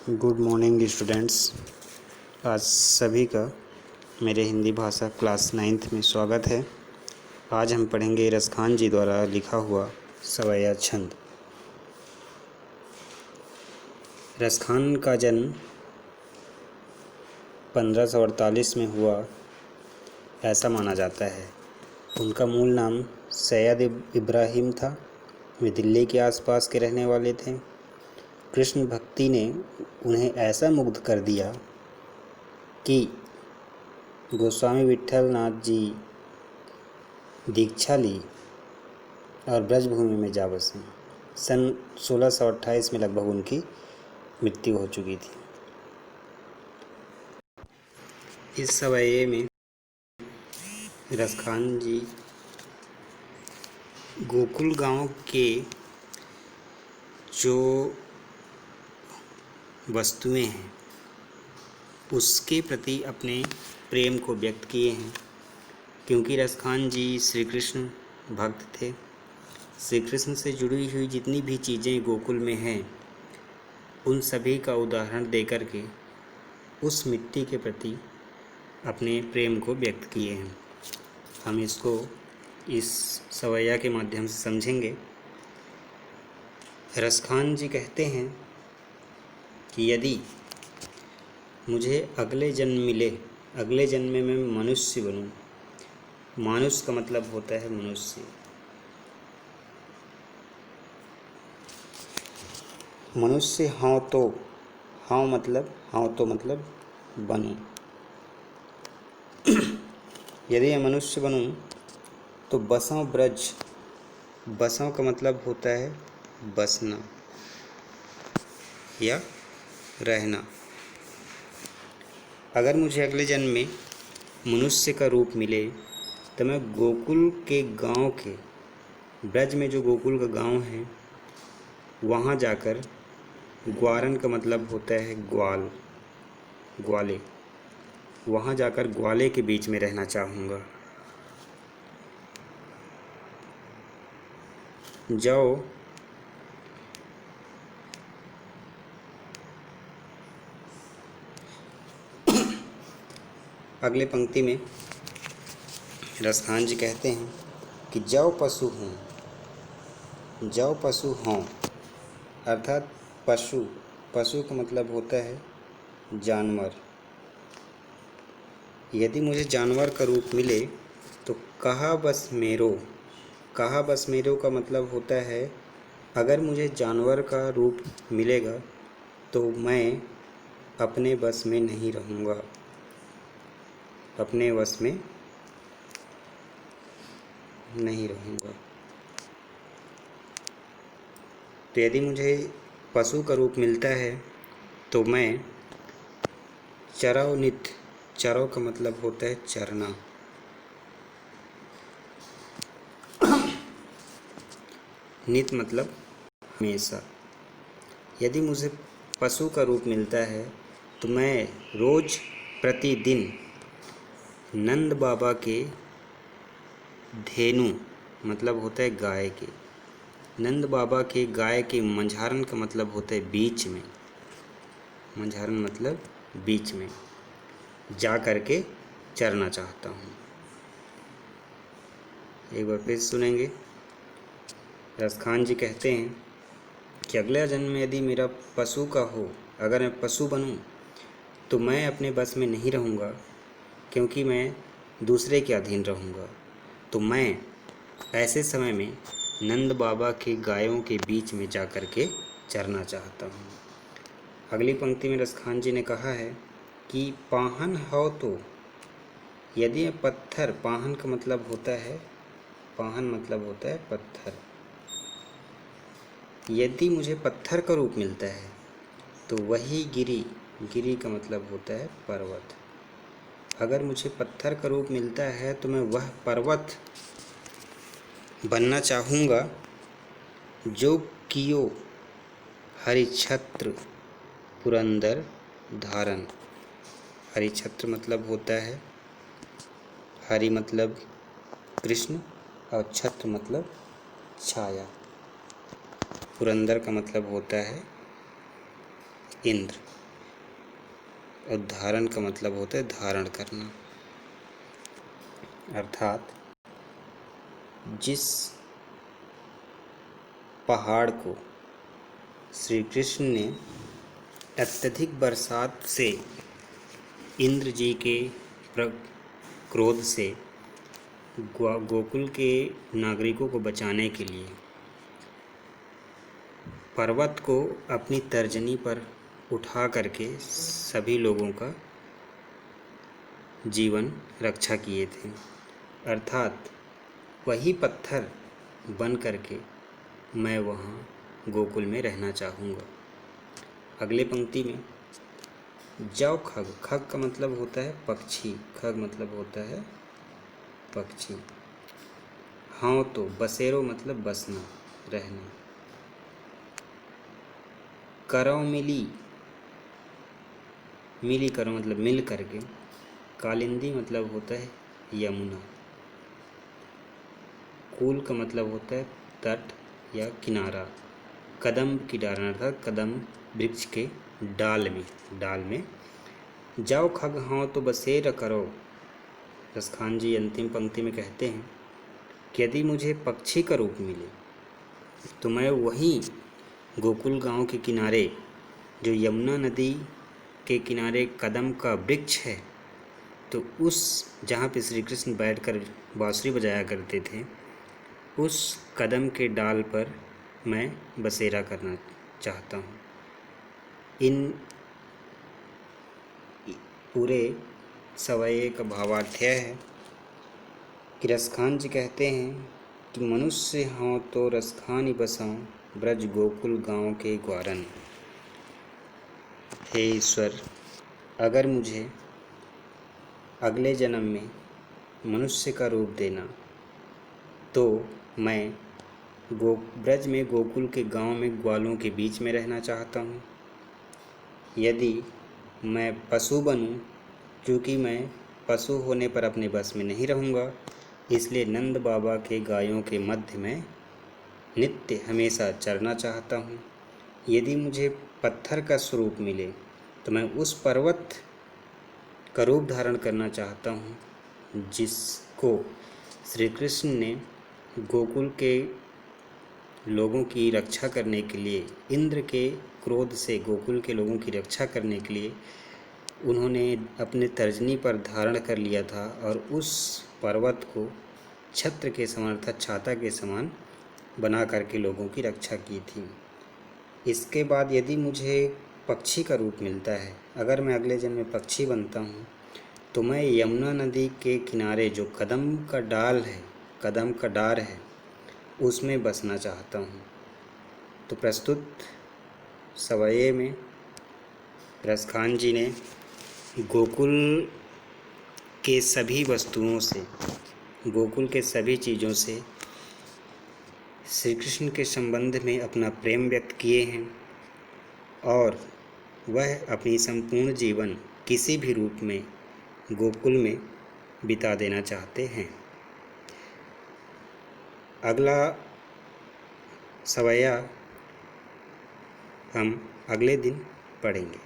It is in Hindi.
Good morning students. आज सभी का मेरे हिंदी भाषा क्लास 9th में स्वागत है। आज हम पढ़ेंगे रसखान जी द्वारा लिखा हुआ सवैया छंद। रसखान का जन्म 1548 में हुआ ऐसा माना जाता है। उनका मूल नाम सैयद इब्राहिम था। वे दिल्ली के आसपास के रहने वाले थे। कृष्ण भक्ति ने उन्हें ऐसा मुग्ध कर दिया कि गोस्वामी विट्ठल नाथ जी दीक्षा ली और ब्रजभूमि में जा बसे। सन 1628 में लगभग उनकी मृत्यु हो चुकी थी। इस सवैये में रसखान जी गोकुल गांव के जो वस्तुएं हैं उसके प्रति अपने प्रेम को व्यक्त किए हैं, क्योंकि रसखान जी श्री कृष्ण भक्त थे। श्री कृष्ण से जुड़ी हुई जितनी भी चीज़ें गोकुल में हैं उन सभी का उदाहरण देकर के उस मिट्टी के प्रति अपने प्रेम को व्यक्त किए हैं। हम इसको इस सवैया के माध्यम से समझेंगे। रसखान जी कहते हैं कि यदि मुझे अगले जन्म मिले, अगले जन्म में मैं मनुष्य बनूं। मानुष का मतलब होता है मनुष्य। मनुष्य हाँ तो मतलब बनूं। यदि मैं मनुष्य बनूं तो बसां ब्रज। बसां का मतलब होता है बसना या रहना। अगर मुझे अगले जन्म में मनुष्य का रूप मिले तो मैं गोकुल के गांव के, ब्रज में जो गोकुल का गांव है वहाँ जाकर, ग्वारन का मतलब होता है ग्वाल, ग्वाले, वहाँ जाकर ग्वाले के बीच में रहना चाहूँगा। जाओ अगले पंक्ति में रसखान जी कहते हैं कि जाओ पशु हों, अर्थात पशु। पशु का मतलब होता है जानवर। यदि मुझे जानवर का रूप मिले तो कहा बस मेरो। कहा बस मेरो का मतलब होता है अगर मुझे जानवर का रूप मिलेगा तो मैं अपने बस में नहीं रहूँगा, अपने वश में नहीं रहूँगा। तो यदि मुझे पशु का रूप मिलता है तो मैं चरौ नित। चरौ का मतलब होता है चरना। नित मतलब हमेशा। यदि मुझे पशु का रूप मिलता है तो मैं रोज प्रतिदिन नंद बाबा के धेनु मतलब होता है गाय के, नंद बाबा के गाय के मंझारन का मतलब होता है बीच में, मंझारन मतलब बीच में जा करके चरना चाहता हूँ। एक बार फिर सुनेंगे। रसखान जी कहते हैं कि अगला जन्म में यदि मेरा पशु का हो, अगर मैं पशु बनूं तो मैं अपने बस में नहीं रहूँगा, क्योंकि मैं दूसरे के अधीन रहूँगा। तो मैं ऐसे समय में नंद बाबा के गायों के बीच में जा कर के चरना चाहता हूँ। अगली पंक्ति में रसखान जी ने कहा है कि पाहन हो तो, यदि मैं पत्थर, पाहन का मतलब होता है, पाहन मतलब होता है पत्थर। यदि मुझे पत्थर का रूप मिलता है तो वही गिरी, गिरी का मतलब होता है पर्वत। अगर मुझे पत्थर का रूप मिलता है तो मैं वह पर्वत बनना चाहूँगा जो कियो हरिछत्र पुरंदर धारण। हरिछत्र मतलब होता है, हरि मतलब कृष्ण और छत्र मतलब छाया। पुरंदर का मतलब होता है इंद्र। और धारण का मतलब होता है धारण करना। अर्थात जिस पहाड़ को श्री कृष्ण ने अत्यधिक बरसात से इंद्र जी के क्रोध से गोकुल के नागरिकों को बचाने के लिए पर्वत को अपनी तर्जनी पर उठा करके सभी लोगों का जीवन रक्षा किए थे, अर्थात वही पत्थर बन करके मैं वहाँ गोकुल में रहना चाहूँगा। अगले पंक्ति में जाओ खग, खग का मतलब होता है पक्षी, खग मतलब होता है पक्षी। हाँ तो बसेरो मतलब बसना, रहना। करो मिली, मिली करो मतलब मिल करके। कालिंदी मतलब होता है यमुना। कूल का मतलब होता है तट या किनारा। कदम की डाल अर्थात कदम वृक्ष के डाल में। जाओ खग हाँ तो बसेर करो। रसखान जी अंतिम पंक्ति में कहते हैं कि यदि मुझे पक्षी का रूप मिले तो मैं वहीं गोकुल गांव के किनारे, जो यमुना नदी के किनारे कदम का वृक्ष है, तो उस जहाँ पे श्री कृष्ण बैठकर बांसुरी बजाया करते थे, उस कदम के डाल पर मैं बसेरा करना चाहता हूँ। इन पूरे सवये का भावार्थ है कि रसखान जी कहते हैं कि मनुष्य हाँ तो रसखानी बसाऊँ, ब्रज गोकुल गांव के ग्वारन। हे ईश्वर, अगर मुझे अगले जन्म में मनुष्य का रूप देना तो मैं ब्रज में गोकुल के गांव में ग्वालों के बीच में रहना चाहता हूँ। यदि मैं पशु बनूं, क्योंकि मैं पशु होने पर अपने बस में नहीं रहूँगा, इसलिए नंद बाबा के गायों के मध्य में नित्य हमेशा चरना चाहता हूँ। यदि मुझे पत्थर का स्वरूप मिले तो मैं उस पर्वत का रूप धारण करना चाहता हूँ जिसको श्री कृष्ण ने गोकुल के लोगों की रक्षा करने के लिए, इंद्र के क्रोध से गोकुल के लोगों की रक्षा करने के लिए उन्होंने अपने तर्जनी पर धारण कर लिया था और उस पर्वत को छत्र के समान अर्थात छाता के समान बना करके लोगों की रक्षा की थी। इसके बाद यदि मुझे पक्षी का रूप मिलता है, अगर मैं अगले जन्म में पक्षी बनता हूँ, तो मैं यमुना नदी के किनारे जो कदम का डार है उसमें बसना चाहता हूँ। तो प्रस्तुत सवये में रसखान जी ने गोकुल के सभी वस्तुओं से, गोकुल के सभी चीज़ों से श्री कृष्ण के संबंध में अपना प्रेम व्यक्त किए हैं और वह अपनी संपूर्ण जीवन किसी भी रूप में गोकुल में बिता देना चाहते हैं। अगला सवैया हम अगले दिन पढ़ेंगे।